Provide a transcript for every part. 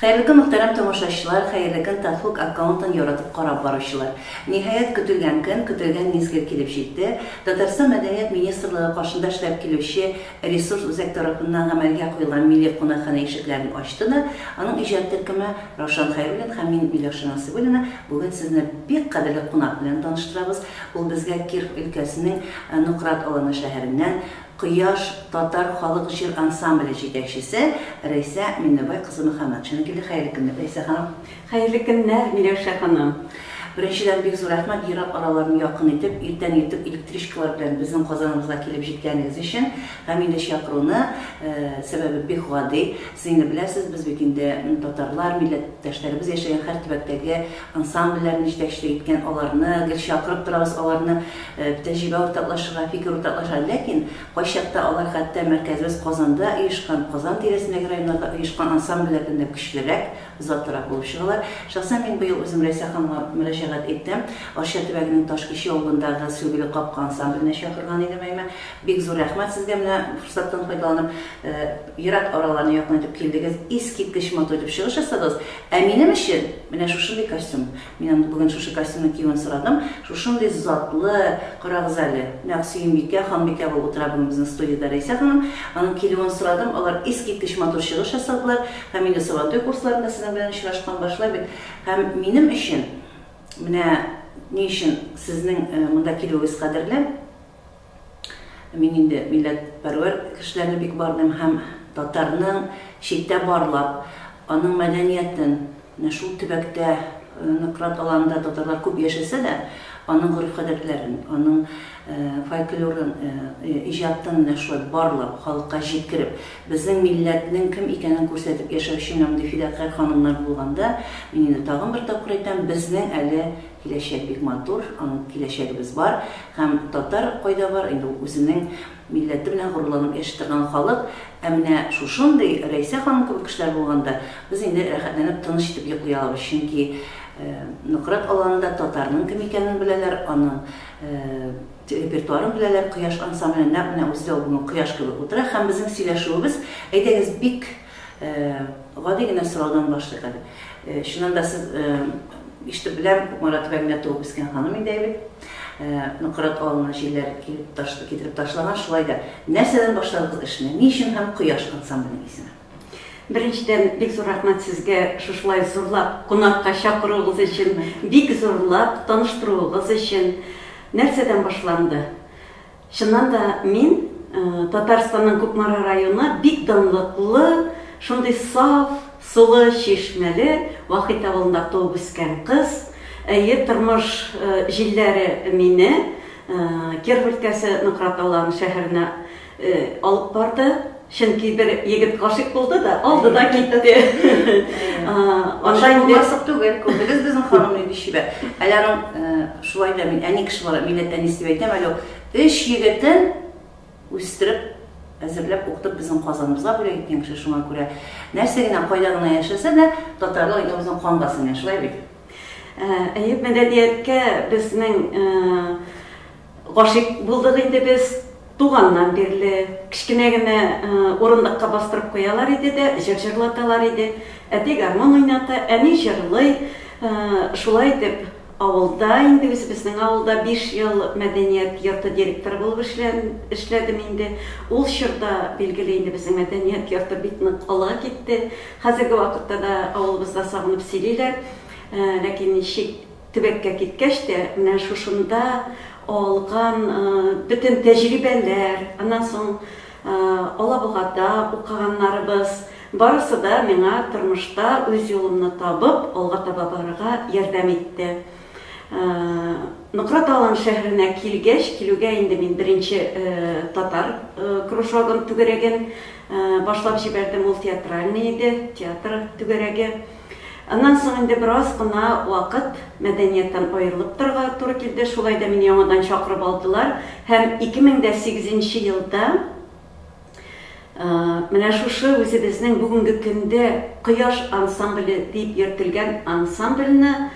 Hayırlı gün muhterem tomoshachilar, hayırlı gün Tatlık akkauntin yaratып qarab barışçılar. Nihayet kütülgen gün, kütülgen mezgil kelip жетti. Tatarstan Madaniyat Ministrliği qarşında işlep keluvchi resurs özek tarafından amalga qo'yilgan milliy qonaqxona eshiklarini ochdi. Aning ijod terkimi Ravshan Xayrullan ham men Milosh Nasibulina. Bugun sizni bir qadrli qonaq bilan tanishtiramiz. Bu bizga Kirov өлкәсенең Nuqrat Alani shahridan Quyosh Tatar xalq jir ansambli yetakchisi Raysa Minnabay qizi Muhammadchini keldi. Xayrli kunlar Raysa xonim. Xayrli kunlar Milosh xonim. Birinchidan bek zo'r rahmat Yiroq oralarni yaqin etib, ertan yetib elektrichkalar bilan bizning Qozonimizga kelib jetganingiz uchun. Hamida Shakruni sababi bek g'odiy. Siz bilasiz, biz bekinde tatarlar millatdoshlarimiz yashagan har tibakdagi ansambullarni yetakchilik etgan ularni gir chaqirib turamiz, ularni tajriba o'rtoqlashiga, fikr o'rtoqlashiga, lekin qo'shaqda ular hatto markazimiz Qozonda uyushgan, Qozon terisindagi rayonlarda uyushgan ansambullardan da kuchliroq zotlar bo'lib chiqadilar. Shaxsan men bu yil o'zim Raysa xonimga murojaat etdim. O'sha tubagining Toshkent yo'lidagi Suvli qopqa ansamblini chaqirgan edim. Bek zo'r rahmat sizga mana fursatdan foydalanib Yiroq oralarni yaqin etib keldingiz. Eskitkish motor deb chiqish jasadingiz. Aminim uchun mana shunday kostyum. Men bugun shu kostyumni kiygan so'radim. Shunday zotli, qarag'izali, Naqsiymbeka, Xonbeka bo'lib o'tirib bizning studiyada Raysa xonim. Uni kelgan so'radim. Ular eskitkish motor chiqish jasadilar. Hamida Savattoy kurslarida sizlar bilan ishlashgan boshlab, ham menim uchun Mine niçin sizin bunda kiloğuz kadarlı? Benim de milletperver kişilerine bek bardım hem Tatarның şekte barlap, onun medeniyetin şu tübekte Nuqrat alanında Tatarlar көп yaşasa da, onun guruf kaderlerin, onun folklorun icatını şöyle barlap, halka jetkirip, bizim milletinin kim ikenin ko'rsatib yaşayışın hem de fidakar hanımlar bulganda, men de tağın bir tapır aytam, bizning ali kelешек bek motor, onun kelешегimiz var, hem Tatar koyda var, endi o'zining milleti bilan g'ururlanib yashaydigan xalq, amina shunday Raysa xonim kabi kishilar bo'lganda, biz endi rohatlanib tinish etib uxlay olamiz, chunki Nuqrat alanında Tatarның kim ekanini bilalar, onun repertuarını bilalar, Quyosh ansamblini naqna o'zida buni Quyosh gibi o'tira, ham bizning сөйләшүебез, aytag'iz bek g'odigina so'rovdan boshlaydi. Shundan da siz işte bilen Murat Bagna doğup isken hanım indeylik. Nuqrat alanına şeyler getirip taşlanan şulayda. Nereden başladınız işine? Niçin hem Quyosh ansamblini ismi? Birinchiden bek zo'r rahmat sizga shulay zo'rlab qonaqqa chaqiruvingiz uchun, bek zo'rlab tanishtiruvingiz uchun. Nereden başlandı? Shundan da men Tatarstanның Ko'kmara rayoni bek danliqli, shunday saf, sulu, cheshmali Vahid avылында туып өскен қыз. Turmuş jillari meni Kirov өлкәсе Nuqrat Alani shahrına alып bарды. Chunki bir yigit g'oshiq bo'ldi da, oldi da ketdi. Ondan maqsad tug'il, ko'rdingiz bizning xonimni deyishib. Alarim shulayda men ani kishi bor, millatdan istib aytam, alo, 3 yigitni o'stirib hazırlab o'qitib bizning Qozonimizga bo'lib ketgan kishi shunga ko'ra narsaga qo'ydagina yashasa da Tatarlar endi bizning qon bosimini shulay bek. Medeniyetga bizning g'oshiq bo'ldik endi biz туғаннан берлі кішкенегіне орындыққа бастырып қоялар еді де, жыр-жырлаталар еді. Әтек арман ойната, әне жырлай, шулай деп ауылда, енді біздің ауылда 5 жыл мәдениет йорты директоры болып ішледім енді. Ол шырда белгілі енді біздің мәдениет йорты бетінің қалыға кетті. Қазіргі уақытта да ауылымызда сағынып сөйлейлер. Ләкин шек түбекке кеткеште, мына шушында olgan bütün tecrübeler, ondan soň Alabug'ada okuganlarыбыз barысы da mena turmuşda öz yolumni tapıp, alga taba barıga yardam etdi. Nuqrat Alani shahrına kelüge endi men birinchi Tatar krужогын tügeregen başlap jiberdim, ol teatralniy edi, teatr tügeregi. Ondan soň endi biraz gına vaqt medeniyetten ayrılıp turga to'g'ri keldi. Şulay da meni yangadan chaqirib aldılar. Hem 2008 yılda mana şu o'zimizning bugungi kunda Quyosh ansambli deb yeritilgan ansamblni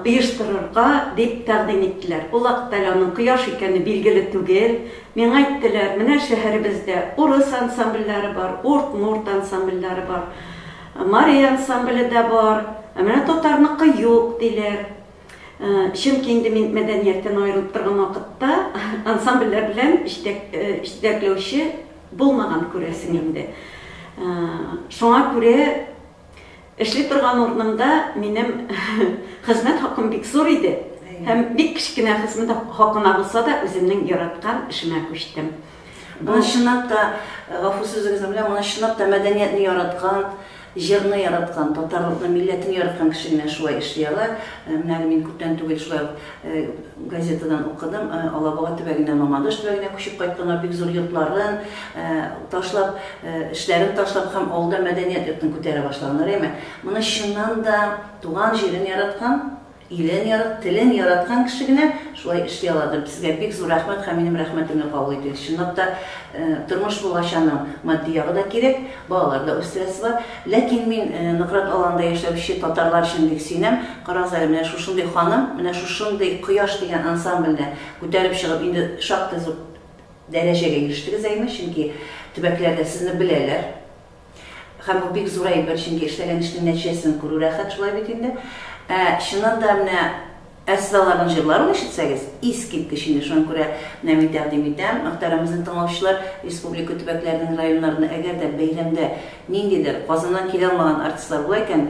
uyushtirishga deb taqdim etdiler. Bu vaqtda uning Quyosh ekani belgili tugel. Men aytdilar, mana shaharimizda Urus ansambllari bor, Ort-Mort ansambllari bor. Мария ансамблі де бар, менә татарныкы юк диләр. Чөнки инде мин мәдәнияттән аерылып торган вакытта ансамбльләр белән җитәкләүче булмаган күрәсең инде. Шуңа күрә эшли торган урынымда минем хезмәт хакым бик зур иде. Һәм бик кечкенә хезмәт хакына булса да үземнең яраткан эшемә күчтем. Моны чынлап та, гафу сүзегез белән, моны чынлап та мәдәниятне яраткан, җырны яраткан, татарлыкны, милләтне яраткан кеше генә шулай эшли ала. Менә мин күптән түгел шулай газетадан укыдым. Алабуга төбәгенә, Мамадыш төбәгенә күчеп кайтканнар, бик зур йортларын ташлап, эшләрен ташлап һәм авылда мәдәният йортын күтәрә башлаганнар, әйме. Моны чыннан да туган җирен яраткан, илен яраткан, телен яраткан кеше генә шулай эшли аладыр. Сезгә бик зур рәхмәт һәм минем рәхмәтемне кабул итегез. Чынлап та тормыш булачаның матди ягы да кирәк, балалар да үстерәсе бар. Ләкин мин Нократ аланда яшәүче татарлар өчен бик сөйнәм. Карагыз әле, менә шушындый ханым, менә шушындый Кояш дигән ансамбльне күтәреп чыгып, инде шактый зур дәрәҗәгә ирештегез, әйме, чөнки төбәкләрдә сезне беләләр. Һәм бу бик зур әйбер, чөнки эшләгән эшнең нәтиҗәсен күрү рәхәт, шулай бит инде. Шуннан да менә әсраларның җырларын ишетсәгез, искиткеч инде, шуңа күрә мин тәкъдим итәм. Мөхтәрәмебезнең тыңлаучылар, республика төбәкләренең районнарында әгәр дә бәйрәмдә ниндидер Казаннан килә алмаган артистлар була икән,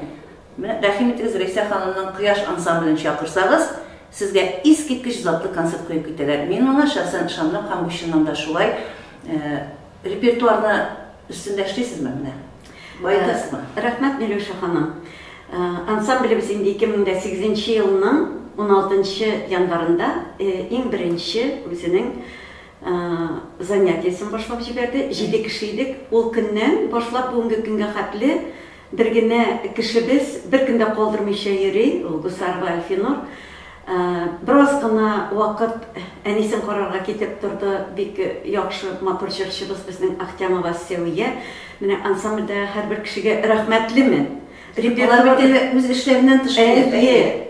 менә рәхим итегез, Рәйсә ханымның Кояш ансамблен чакырсагыз, сезгә искиткеч затлы концерт куеп китәләр. Мин моңа шәхсән ышандым һәм бу чыннан да шулай. Репертуарны өстендә эшлисезме менә? Байтасызмы? Рәхмәт, Миләүшә ханым. Ансамблебез инде 2008 елның 16 январында иң беренче үзенең занятиесен башлап җибәрде. 7 кеше идек. Ул көннән башлап бүгенге көнгә хәтле бер генә кешебез бер көндә калдырмыйча йөри, ул Гусарова Альфинур. Бераз гына вакыт әнисен карарга китеп торды. Бик яхшы матур җырчыбыз безнең Ахтямова Сәвия. Менә ансамбльдә һәрбер кешегә рәхмәтлемен. Репертуар үз эшләреннән тыш килеп.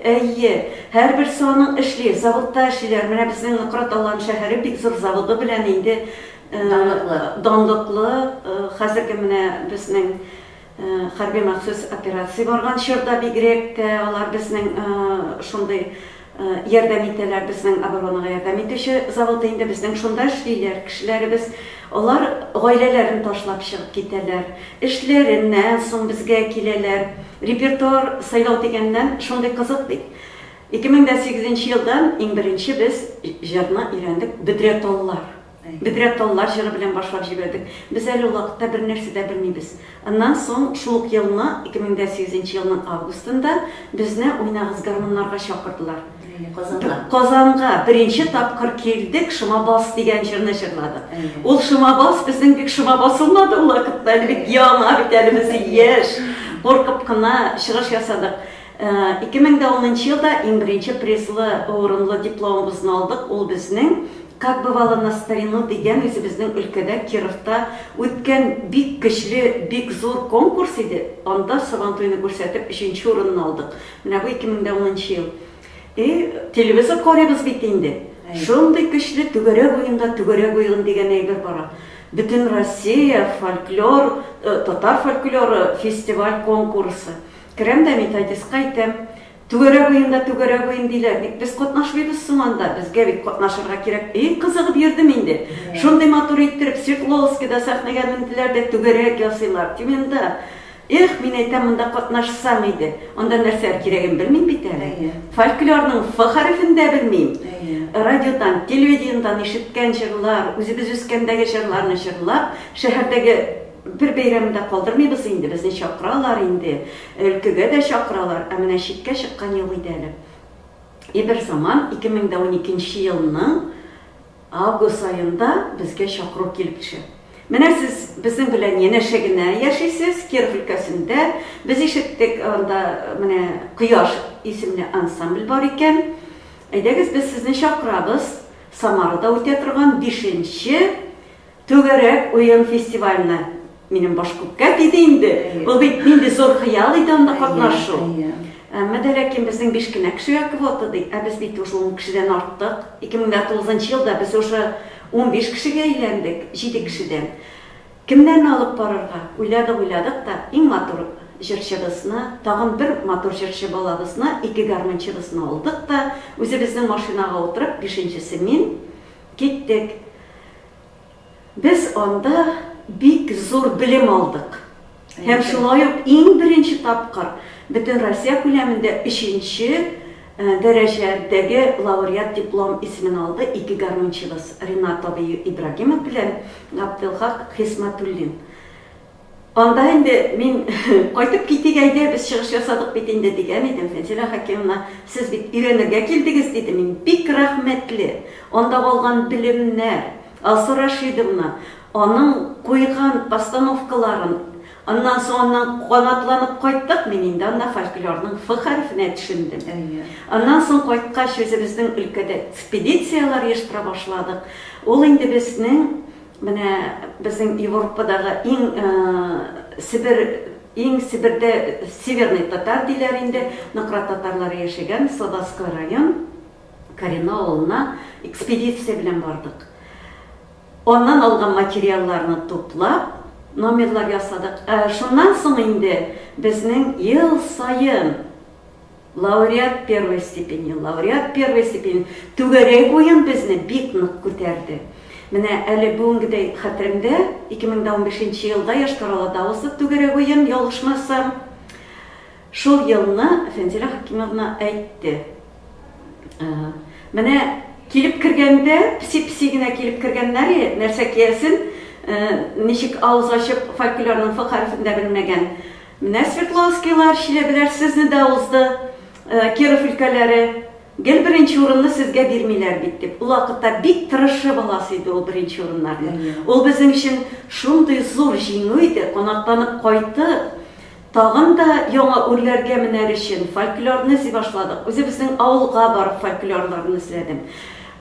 Әйе. Һәрбер соның эшли, заводта эшлиләр. Менә безнең Нократ Алан шәһәре бик зур заводы белән инде данлыклы. Хәзерге менә безнең хәрби махсус операция барган чорда бигрәк тә алар безнең шундый ярдәм итәләр, безнең оборонага ярдәм итүче заводы инде безнең шунда эшлиләр. Кешеләребез алар гаиләләрен ташлап чыгып китәләр. Эшләреннән соң безгә киләләр. Репертуар сайлау дигәннән шундый кызык бит. 2008 елдан иң беренче без җырны өйрәндек, Бөдрәталлар. Бөдрәталлар җыры белән башлап җибәрдек. Без әле вакытта бер нәрсә дә белмибез. Аннан соң шул елны 2008 елның августында безне уйнагыз гармоннарга чакырдылар. Казанга беренче тапкыр килдек, Шымабас дигән җырны җырладык. Ул Шымабас безнең бик шыма басылмады ул вакытта, бик яңа бит әле без яшь. Куркып кына чыгыш ясадык. 2010 елда иң беренче призлы урынлы дипломыбызны алдык. Ул безнең «Как бывало на старину» дигән үзебезнең өлкәдә Кировта үткән бик көчле, бик зур конкурс иде. Анда Сабантуйны күрсәтеп 3нче урынны алдык. Менә бу 2010 ел. Телевизор карыйбыз бит инде. Шундый көчле түгәрәк уен дигән әйбер бара. Бөтен Россия фольклор, татар фольклоры фестиваль конкурсы. Керәм дә методистка әйтәм, түгәрәк уен диләр. Без катнашмыйбыз сыманда, безгә бик катнашырга кирәк. Кызыгып йөрдем инде. Шундый матур иттереп Свердловскида сәхнәгә менделәр дә түгәрәк ясыйлар. Тимендә мин әйтәм, монда катнашсам иде. Анда нәрсә кирәген белмим бит әле. Фольклорның Ф хәрефен дә белмим. Радиодан, телевидениедан ишеткән җырлар, үзебез үскәндәге җырларны җырлап, шәһәрдәге бер бәйрәмдә калдырмыйбыз инде. Безне чакыралар инде. Өлкәгә дә чакыралар. Ә менә читкә чыккан ел иде әле. Бер заман 2012 елның август айында безгә чакыру килеп төшә. Менә сез безнең белән янәшә генә яшисез Киров өлкәсендә. Без ишеттек, анда менә Кояш исемле ансамбль бар икән. Әйдәгез, без сезне чакырабыз. Самарада үтә торган 5нче түгәрәк уен фестиваленә. Минем баш күккә тиде инде. Ул бит нинди зур хыял иде анда катнашу. Әмма ләкин безнең 5 кенә кешегә квота ди. Ә без бит уже 10 кешедән арттык. 2009 елда без уже 15 кешегә әйләндек, 7 кешедән. Кемнәрне алып барырга? Уйладык та, иң матур җырчыбызны, тагын бер матур җырчы балабызны, 2 гармончыбызны алдык та, үзебезнең машинага утырып, 5-нчесе мин киттек. Без анда бик зур белем алдык. Һәм шулай ук иң беренче тапкыр бөтен Россия күләмендә 3-нче дәрәҗәдәге лауреат диплом исемен алды 2 гармончыбыз Ринат Ибрагимов белән Габделхак Хисматуллин. Анда инде мин кайтып китик әйдә, без чыгыш ясадык бит инде дигән идем. Фәнзилә Хәкимовна, сез бит өйрәнергә килдегез диде. Мин бик рәхмәтле. Анда алган белемнәр, Алсу Рашидовна, аның куйган постановкаларын, аннан соң канатланып кайттык. Мин инде анда фольклорның Ф хәрефенә төшендем. Аннан соң кайткач үзебезнең өлкәдә экспедициялар оештыра башладык. Ул инде безнең менә безнең Европадагы иң Сибирдә северный татар диләр инде, Нократ татарлары яшәгән Слободской район Карина авылына экспедиция белән бардык. Оннан алган материалларны туплап, номерлар ясадык. Шуннан соң инде безнең ел сайын лауреат первой степени түгәрәк уен безне бик нык күтәрде. Менә әле бүгенгедәй хәтеремдә 2015 елда Яшкаралада узып түгәрәк уен ялгышмасам, шул елны Фәнзилә Хәкимовна әйтте. Менә килеп кергәндә, пси генә килеп кергәннәр, нәрсә киясен, ничек авыз ачып фольклорның Ф хәрефендә белмәгән. Менә Свердловскийлар, Чиләбеләр сезне дә узды, Киров өлкәләре. Гел беренче урынны сезгә бирмиләр бит дип. Ул вакытта бик тырышы баласы иде ул беренче урыннарны. Ул безнең өчен шундый зур җиңү иде, канатланып кайтты. Тагын да яңа үрләргә менәр өчен фольклорны эзли башладык. Үзебезнең авылга барып фольклорларны эзләдем.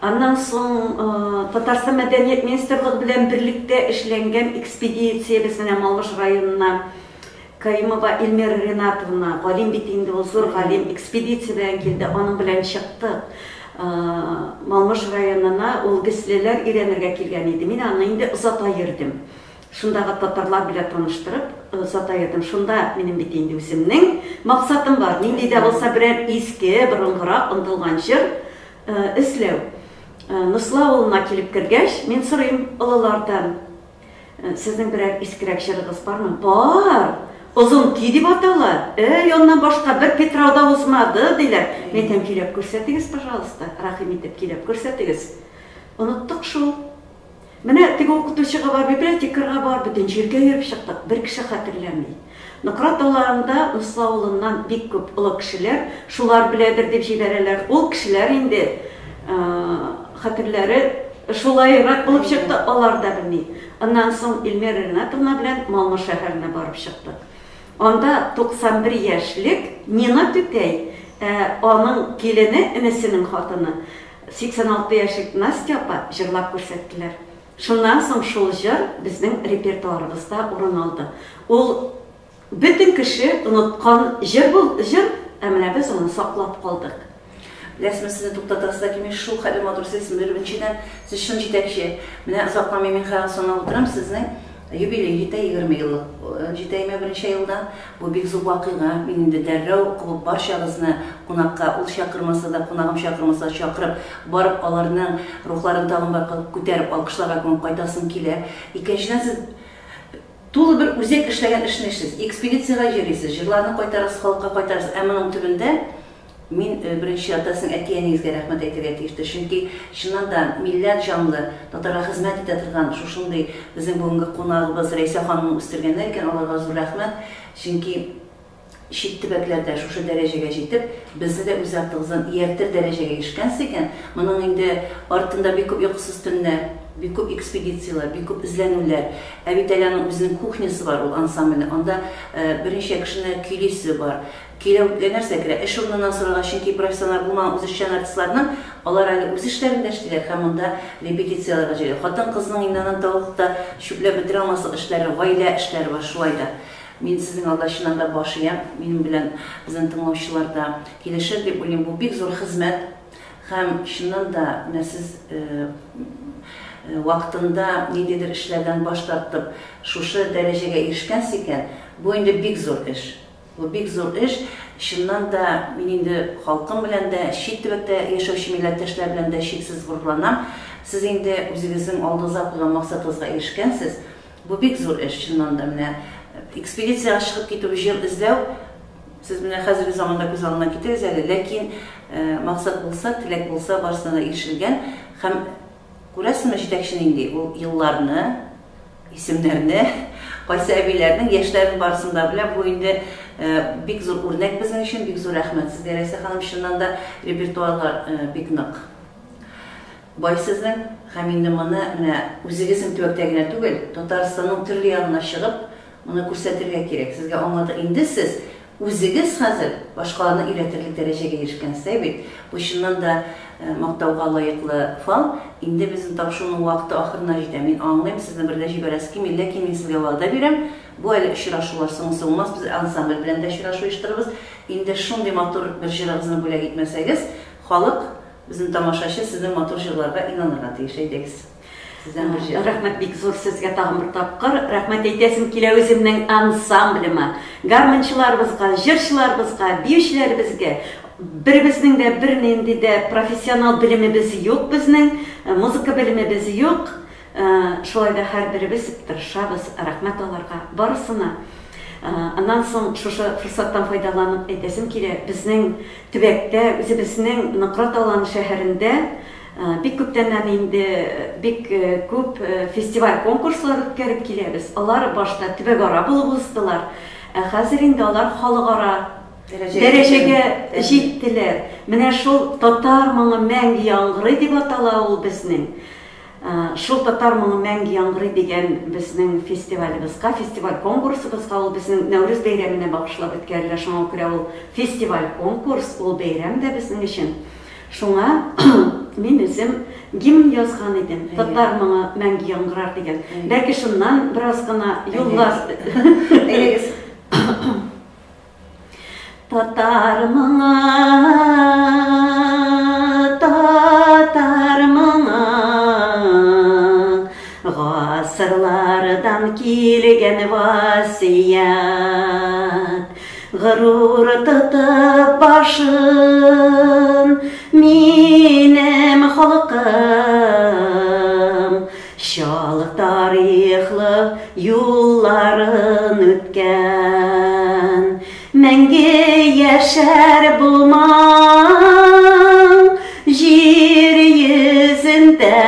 Аннан соң Татарстан мәдәният министрлыгы белән берлектә эшләнгән экспедиция безнең Малмыж районына Каимова Эльмира Ринатовна, галим бит инде ул зур галим, экспедиция белән килде, аның белән чыкты. Малмыж районына ул геслеләр өйрәнергә килгән иде. Мин аны инде озата йөрдем. Шундагы татарлар белән таныштырып, озата йөрдем. Шунда минем бит инде үземнең максатым бар. Нинди дә булса берәр иске, борынгырак ынтылган җыр эзләү. Нысла авылына килеп кергәч, мин сорыйм олылардан, сезнең берәр искерәк җырыгыз бармы? Бар. Озын ки дип аталар. Яннан башка бер Петрауда узмады диләр. Мен әйтәм, килеп күрсәтегез, пожалуйста. Рәхим итеп килеп күрсәтегез. Оныттык шул. Менә теге укытучыга бар, библиотекарга бар, бөтен җиргә йөреп чыктык. Бер кеше хәтерләми. Нократ авылында, Нысла авылыннан бик күп олы кешеләр, шулар беләдер дип җибәрәләр. Ул кешеләр инде хәтерләре шулайрак булып чыкты, алар да белми. Аннан соң Эльмира Ринатовна белән Малмыж шәһәренә барып чыктык. Анда 91 яшьлек Нина Түтәй, аның килене, энесенең хатыны, 86 яшьлек Настя апа җырлап күрсәттеләр. Шуннан соң шул җыр безнең репертуарыбызда урын алды. Ул бөтен кеше оныткан җыр бул, җыр, менә без аны саклап калдык. Ләсме сезне туктатасызда килми шул хәле матур сез беренчедән сез шун җитәкче. Менә озакламый мин хәзер сона утырам сезнең юбилей җитә 20 еллык. Җитәйме беренче елда бу бик зур вакыйга. Мин инде дәррәү кубып барчагызны кунакка, ул чакырмаса да, кунагым чакырмаса чакырып, барып аларның рухларын тагын бар күтәреп алкышларга күнеп кайтасым килә. Икенчедән сез тулы бер үзәк эшләгән эшне эшлисез. Экспедициягә йөрисез, җырларны кайтарасыз, халыкка кайтарасыз. Ә моның төбендә мин беренче атасының әтиәнегезгә рәхмәт әйтергә тиештер. Чөнки чыннан да милләт җанлы, татарга хезмәт итә торган шушындый безнең бүгенге кунагыбыз Рәйсә ханымны үстергәннәр икән, аларга зур рәхмәт. Чөнки чит төбәкләрдә шушы дәрәҗәгә җитеп, безне дә үз артыгыздан ияртер дәрәҗәгә ирешкәнсез икән, моның инде артында бик күп йокысыз төннәр, бик күп экспедициялар, бик күп эзләнүләр. Ә бит әле үзенең кухнясы бар, ул ансамбль. Анда беренче кешене көйлисе бар. Киләүгә нәрсә керә? Эш урынынан сорарга, чөнки профессионал булмаган үзешчән артистларның алар әле үз эшләрендә эшлиләр һәм монда репетицияларга җыела. Хатын-кызның иннән тавыкта чүпләп бетерә алмаслык эшләре, гаилә эшләре бар, шулай да. Мин сезнең алда чыннан да башыям, минем белән безнең тыңлаучылар да килешер дип уйлыйм. Бу бик зур хезмәт һәм чыннан да сез вакытында ниндидер эшләрдән баш тартып, шушы дәрәҗәгә ирешкәнсез икән, бу инде бик зур эш. Бу бик зур эш. Шуннан да мин инде халкым белән дә, чит төбәктә яшәүче милләттәшләр белән дә чиксез горурланам. Сез инде үзегезнең алдыгызга куйган максатыгызга ирешкәнсез. Бу бик зур эш, шуннан да менә экспедициягә чыгып китү, җир эзләү. Сез менә хәзерге заманда күз алдына китерегез әле, ләкин максат булса, теләк булса, барысына да ирешелгән. Һәм күрәсезме, җитәкче инде ул елларны, исемнәрне, кайсы әбиләрнең яшьләрен барысында белә. Бу инде бик зур үрнәк безнең өчен, бик зур рәхмәт сезгә, Рәйсә ханым. Шуннан да репертуарлар бик нык бай сезнең. Һәм инде моны менә үзегезнең төбәктә генә түгел, Татарстанның төрле ягына чыгып, моны күрсәтергә кирәк. Сезгә аңлатыр. Инде сез үзегез хәзер башкаларны өйрәтерлек дәрәҗәгә ирешкәнсез бит. Бу чыннан да мактауга лаеклы фал. Инде безнең тапшыруның вакыты ахырына җитә. Мин аңлыйм, сезне бер дә җибәрәсе килми, ләкин мин сезгә вәгъдә бирәм. Бу әле очрашулар соңсы булмас. Без ансамбль белән дә очрашу оештырабыз. Инде шундый матур бер җырыгызны бүләк итмәсәгез, халык, безнең тамашачы сезнең матур җырларга инанырга тиеш. Әйдәгез. Сездән бер җыр. Рәхмәт бик зур сезгә тагын бер тапкыр. Рәхмәт әйтәсем килә үземнең ансамблема, гармончыларыбызга, җырчыларыбызга, биючеләребезгә. Беребезнең дә бернинди дә профессионал белемебез юк безнең, музыка белемебез юк. Шулай да һәрберебез тырышабыз. Рәхмәт аларга барысына. Аннан соң шушы форсаттан файдаланып әйтәсем килә, безнең төбәктә, үзебезнең Нократ Алан шәһәрендә бик күптән инде бик күп фестиваль конкурслар үткәреп киләбез. Алар башта төбәкара булып уздылар. Хәзер инде алар халыкара дәрәҗәгә җиттеләр. Менә шул татар моңы мәңге яңгырый дип атала ул безнең. Шул татар моңы мәңге яңгырый дигән безнең фестивалебезгә, фестиваль конкурсыбызга, ул безнең Нәүрүз бәйрәменә багышлап үткәрелә. Шуңа күрә ул фестиваль конкурс, ул бәйрәм дә безнең өчен. Шуңа мин үзем гимн язган идем. Татар моңы мәңге яңгырар дигән. Бәлки шуннан бераз гына юллар. Татар моңы, татар моңы, гасырлардан килгән васыят, горур тотып башын минем халкым, чалык тарихлы юлларын үткән. Мәңге яшәр булмаң җир йөзендә,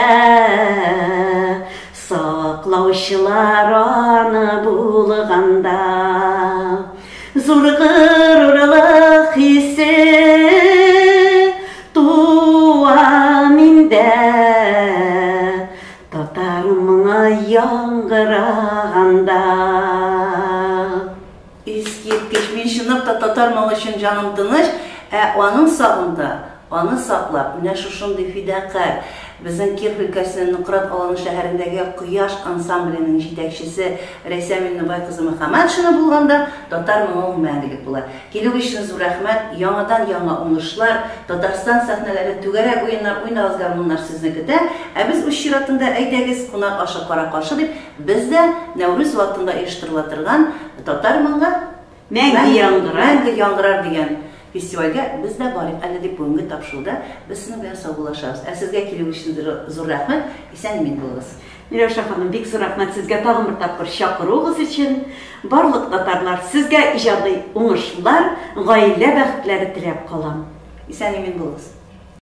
саклаучылар аны булганда, зур горурлык хисе туа миндә, татар моңы яңгыраганда. Мин чынлап та татар моңы өчен җаным тыныч, аның сагында, аны саклап, менә шушындый фидакарь безнең Киров өлкәсенең Нократ Алан шәһәрендәге Кояш ансамбленең җитәкчесе Рәйсә Миңнебай кызы Мөхәммәтшина булганда, татар моңы мәңгелек була. Килү өчен зур рәхмәт, яңадан яңа уңышлар, Татарстан сәхнәләре, түгәрәк уеннар, уйнагыз гармуннар сезне көтә. Без үз чиратында әйдәгез, кунак ашы, кара каршы дип, без дә Нәүрүз вакытында оештырыла торган татар моңы мәңге яңгырар дигән фестивальгә без дә барып әле дип бүгенге тапшыруда без сезнең белән саубуллашабыз. Сезгә килү өчен зур рәхмәт. Исән-имин булыгыз. Миләүшә ханым, бик зур рәхмәт сезгә тагын бер тапкыр чакыруыгыз өчен. Барлык татарлар, сезгә иҗади уңышлар, гаилә бәхетләре теләп калам. Исән-имин булыгыз.